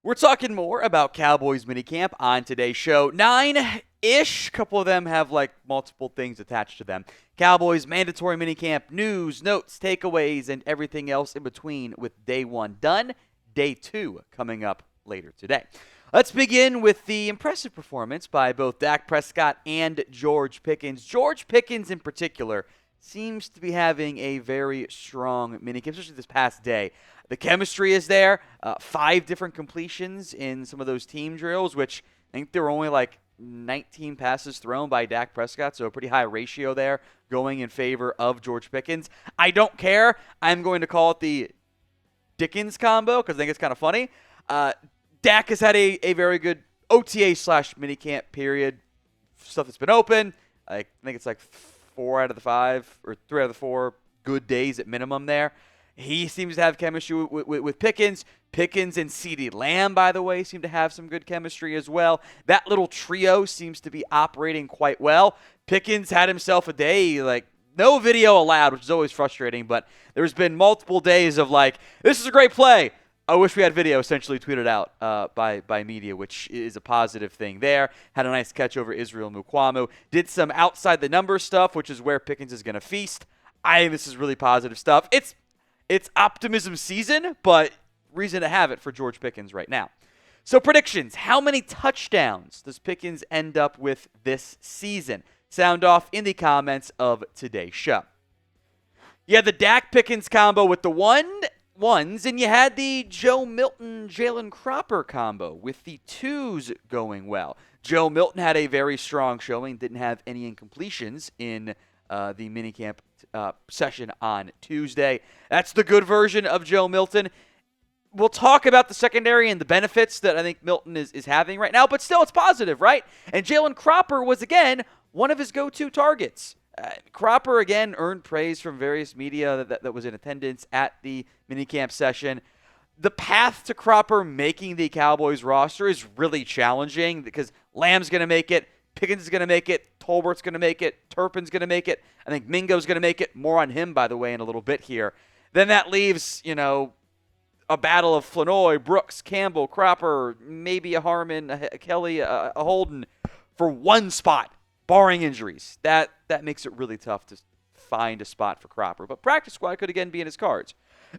We're talking more about Cowboys Minicamp on today's show. 9-ish. A couple of them have multiple things attached to them. Cowboys mandatory minicamp news, notes, takeaways, and everything else in between with day 1 done. Day 2 coming up later today. Let's begin with the impressive performance by both Dak Prescott and George Pickens. George Pickens in particular seems to be having a very strong minicamp, especially this past day. The chemistry is there. 5 different completions in some of those team drills, which I think there were only 19 passes thrown by Dak Prescott, so a pretty high ratio there going in favor of George Pickens. I don't care. I'm going to call it the Dickens combo because I think it's kind of funny. Dak has had a very good OTA/minicamp period. Stuff that's been open. I think it's 4 out of the 5 or 3 out of the 4 good days at minimum there. He seems to have chemistry with Pickens. Pickens and CeeDee Lamb, by the way, seem to have some good chemistry as well. That little trio seems to be operating quite well. Pickens had himself a day, no video allowed, which is always frustrating, but there's been multiple days of this is a great play. I wish we had video essentially tweeted out by media, which is a positive thing there. Had a nice catch over Israel Mukuamu. Did some outside the numbers stuff, which is where Pickens is going to feast. I think this is really positive stuff. It's optimism season, but reason to have it for George Pickens right now. So predictions. How many touchdowns does Pickens end up with this season? Sound off in the comments of today's show. You had the Dak Pickens combo with the ones, and you had the Joe Milton Jalen Cropper combo with the 2s going well. Joe Milton had a very strong showing, didn't have any incompletions in the minicamp session on Tuesday. That's the good version of Joe Milton. We'll talk about the secondary and the benefits that I think Milton is having right now, but still it's positive, right? And Jalen Cropper was, again, one of his go-to targets. Cropper, again, earned praise from various media that was in attendance at the minicamp session. The path to Cropper making the Cowboys roster is really challenging because Lamb's going to make it, Pickens is going to make it, Tolbert's going to make it, Turpin's going to make it. I think Mingo's going to make it. More on him, by the way, in a little bit here. Then that leaves, a battle of Flanoy, Brooks, Campbell, Cropper, maybe a Harmon, a Kelly, a Holden for one spot, barring injuries. That makes it really tough to find a spot for Cropper. But practice squad could again be in his cards.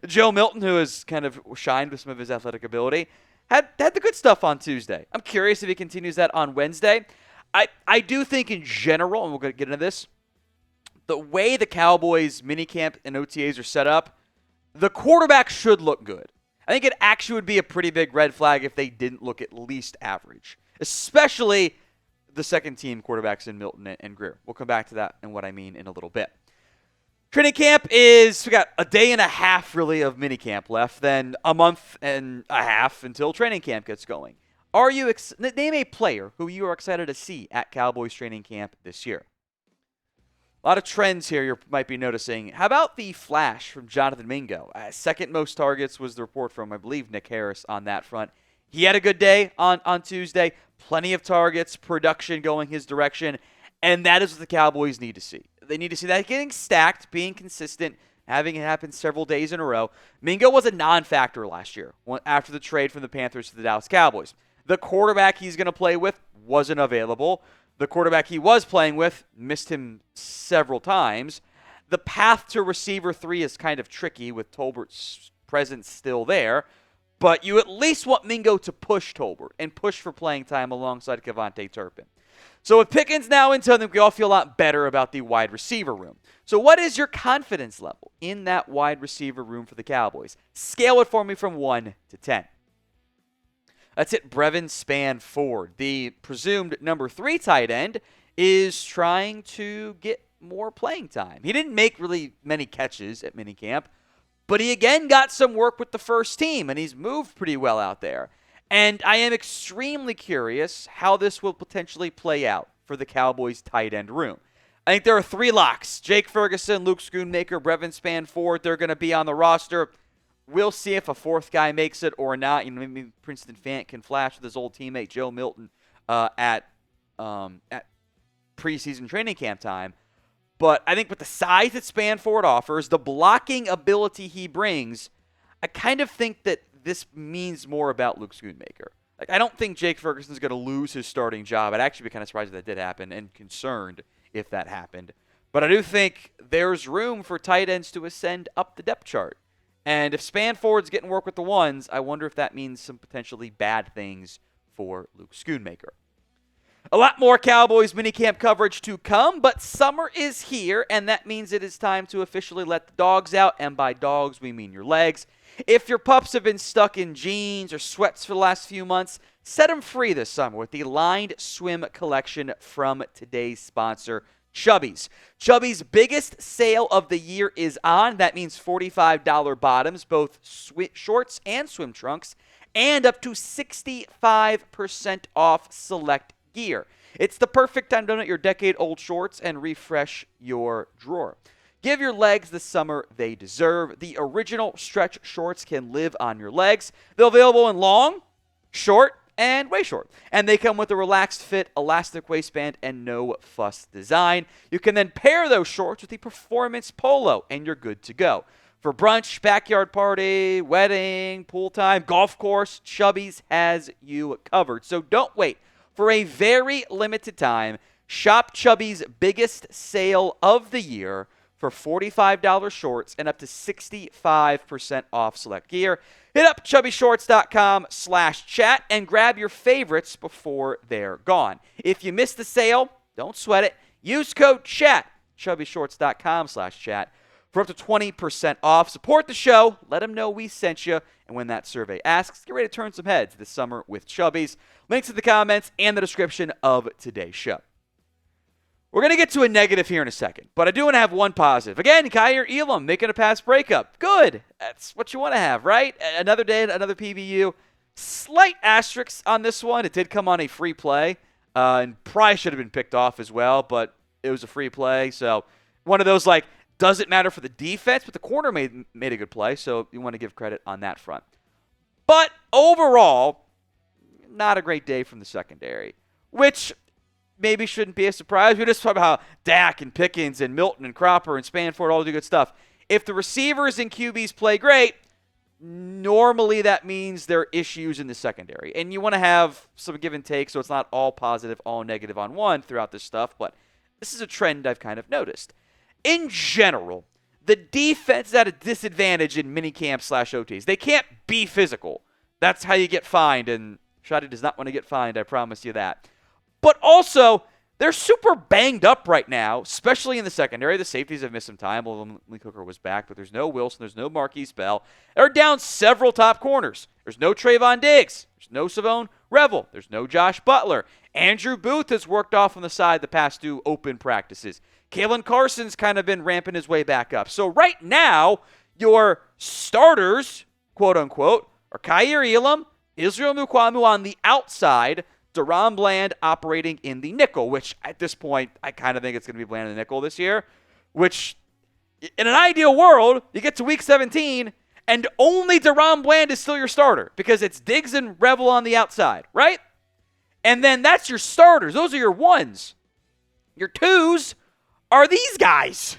Joe Milton, who has kind of shined with some of his athletic ability, had the good stuff on Tuesday. I'm curious if he continues that on Wednesday. I do think in general, and we're going to get into this, the way the Cowboys minicamp and OTAs are set up, the quarterback should look good. I think it actually would be a pretty big red flag if they didn't look at least average, especially the second-team quarterbacks in Milton and Greer. We'll come back to that and what I mean in a little bit. Training camp we got a day and a half, really, of minicamp left, then a month and a half until training camp gets going. Are you name a player who you are excited to see at Cowboys training camp this year? A lot of trends here you might be noticing. How about the flash from Jonathan Mingo? Second most targets was the report from, I believe, Nick Harris on that front. He had a good day on Tuesday. Plenty of targets, production going his direction, and that is what the Cowboys need to see. They need to see that getting stacked, being consistent, having it happen several days in a row. Mingo was a non-factor last year after the trade from the Panthers to the Dallas Cowboys. The quarterback he's going to play with wasn't available. The quarterback he was playing with missed him several times. The path to receiver 3 is kind of tricky with Tolbert's presence still there. But you at least want Mingo to push Tolbert and push for playing time alongside Kevontae Turpin. So with Pickens now into, I think we all feel a lot better about the wide receiver room. So what is your confidence level in that wide receiver room for the Cowboys? Scale it for me from 1 to 10. Let's hit Brevyn Spann-Ford. The presumed number 3 tight end is trying to get more playing time. He didn't make really many catches at minicamp, but he again got some work with the first team, and he's moved pretty well out there. And I am extremely curious how this will potentially play out for the Cowboys tight end room. I think there are 3 locks. Jake Ferguson, Luke Schoonmaker, Brevyn Spann-Ford, they're going to be on the roster. We'll see if a 4th guy makes it or not. Maybe Princeton Fant can flash with his old teammate Joe Milton at preseason training camp time. But I think with the size that Spann-Ford offers, the blocking ability he brings, I kind of think that this means more about Luke Schoonmaker. Like, I don't think Jake Ferguson's going to lose his starting job. I'd actually be kind of surprised if that did happen and concerned if that happened. But I do think there's room for tight ends to ascend up the depth chart. And if Spann-Ford's getting work with the ones, I wonder if that means some potentially bad things for Luke Schoonmaker. A lot more Cowboys minicamp coverage to come, but summer is here, and that means it is time to officially let the dogs out, and by dogs, we mean your legs. If your pups have been stuck in jeans or sweats for the last few months, set them free this summer with the Lined Swim collection from today's sponsor, Chubbies. Chubbies' biggest sale of the year is on. That means $45 bottoms, both shorts and swim trunks, and up to 65% off select gear. It's the perfect time to donate your decade-old shorts and refresh your drawer. Give your legs the summer they deserve. The original stretch shorts can live on your legs. They're available in long, short, and way short. And they come with a relaxed fit, elastic waistband, and no fuss design. You can then pair those shorts with the performance polo, and you're good to go. For brunch, backyard party, wedding, pool time, golf course, Chubbies has you covered. So don't wait. For a very limited time, shop Chubbies' biggest sale of the year for $45 shorts and up to 65% off select gear. Hit up chubbyshorts.com/chat and grab your favorites before they're gone. If you missed the sale, don't sweat it. Use code CHAT, chubbyshorts.com/chat, for up to 20% off. Support the show. Let them know we sent you. And when that survey asks, get ready to turn some heads this summer with Chubbies. Links in the comments and the description of today's show. We're going to get to a negative here in a second, but I do want to have one positive. Again, Kaiir Elam making a pass breakup. Good. That's what you want to have, right? Another day, another PBU. Slight asterisk on this one. It did come on a free play, and probably should have been picked off as well, but it was a free play. So one of those, like, doesn't matter for the defense, but the corner made a good play, so you want to give credit on that front. But overall, not a great day from the secondary, which maybe shouldn't be a surprise. We just talked about how Dak and Pickens and Milton and Cropper and Spann-Ford all do good stuff. If the receivers and QBs play great, normally that means there are issues in the secondary. And you want to have some give and take so it's not all positive, all negative on one throughout this stuff. But this is a trend I've kind of noticed. In general, the defense is at a disadvantage in minicamp/OTs. They can't be physical. That's how you get fined, and Shadi does not want to get fined, I promise you that. But also, they're super banged up right now, especially in the secondary. The safeties have missed some time, although Lee Cooker was back, but there's no Wilson, there's no Marquise Bell. They're down several top corners. There's no Trayvon Diggs. There's no Savone Revel. There's no Josh Butler. Andrew Booth has worked off on the side the past 2 open practices. Kalen Carson's kind of been ramping his way back up. So right now, your starters, quote-unquote, are Kaiir Elam, Israel Mukuamu on the outside, Deron Bland operating in the nickel, which at this point, I kind of think it's going to be Bland in the nickel this year, which in an ideal world, you get to week 17 and only Deron Bland is still your starter because it's Diggs and Revel on the outside, right? And then that's your starters. Those are your ones. Your twos are these guys.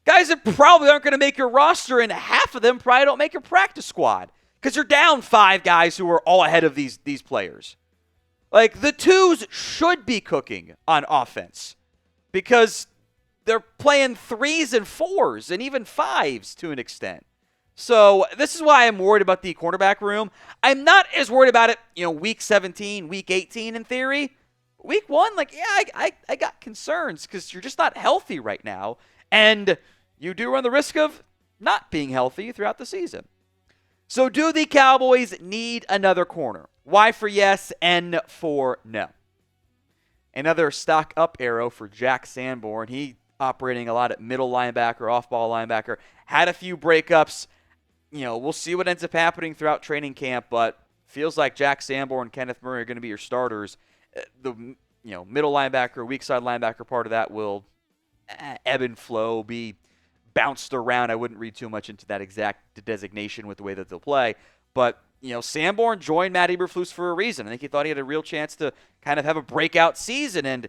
Guys that probably aren't going to make your roster, and half of them probably don't make your practice squad because you're down 5 guys who are all ahead of these players. Like, the twos should be cooking on offense because they're playing 3s and 4s and even 5s to an extent. So this is why I'm worried about the cornerback room. I'm not as worried about it, week 17, week 18 in theory. Week 1, I got concerns because you're just not healthy right now. And you do run the risk of not being healthy throughout the season. So do the Cowboys need another corner? Y for yes, N for no. Another stock up arrow for Jack Sanborn. He operating a lot at middle linebacker, off-ball linebacker. Had a few breakups. We'll see what ends up happening throughout training camp, but feels like Jack Sanborn and Kenneth Murray are going to be your starters. The middle linebacker, weak side linebacker part of that will ebb and flow, be bounced around. I wouldn't read too much into that exact designation with the way that they'll play. But, Sanborn joined Matt Eberflus for a reason. I think he thought he had a real chance to kind of have a breakout season. And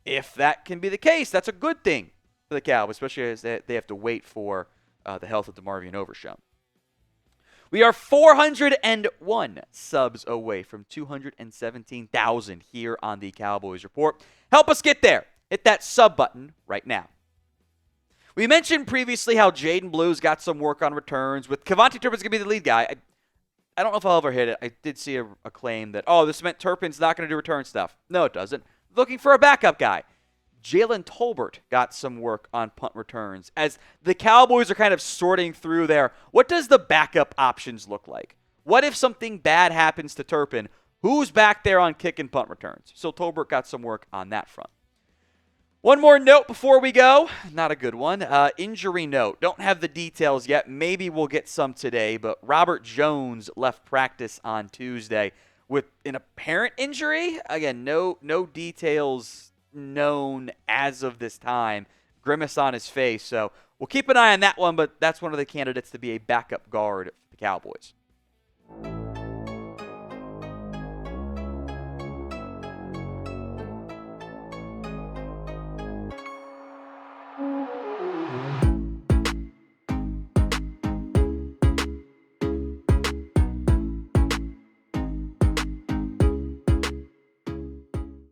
if that can be the case, that's a good thing for the Cowboys, especially as they have to wait for the health of DeMarvion Overshown. We are 401 subs away from 217,000 here on the Cowboys Report. Help us get there. Hit that sub button right now. We mentioned previously how Jaden Blue's got some work on returns. With Kevontae Turpin's going to be the lead guy. I don't know if I'll ever hit it. I did see a claim that, this meant Turpin's not going to do return stuff. No, it doesn't. Looking for a backup guy. Jalen Tolbert got some work on punt returns. As the Cowboys are kind of sorting through there, what does the backup options look like? What if something bad happens to Turpin? Who's back there on kick and punt returns? So Tolbert got some work on that front. One more note before we go. Not a good one. Injury note. Don't have the details yet. Maybe we'll get some today, but Robert Jones left practice on Tuesday with an apparent injury. Again, no details known as of this time. Grimace on his face. So we'll keep an eye on that one, but that's one of the candidates to be a backup guard for the Cowboys.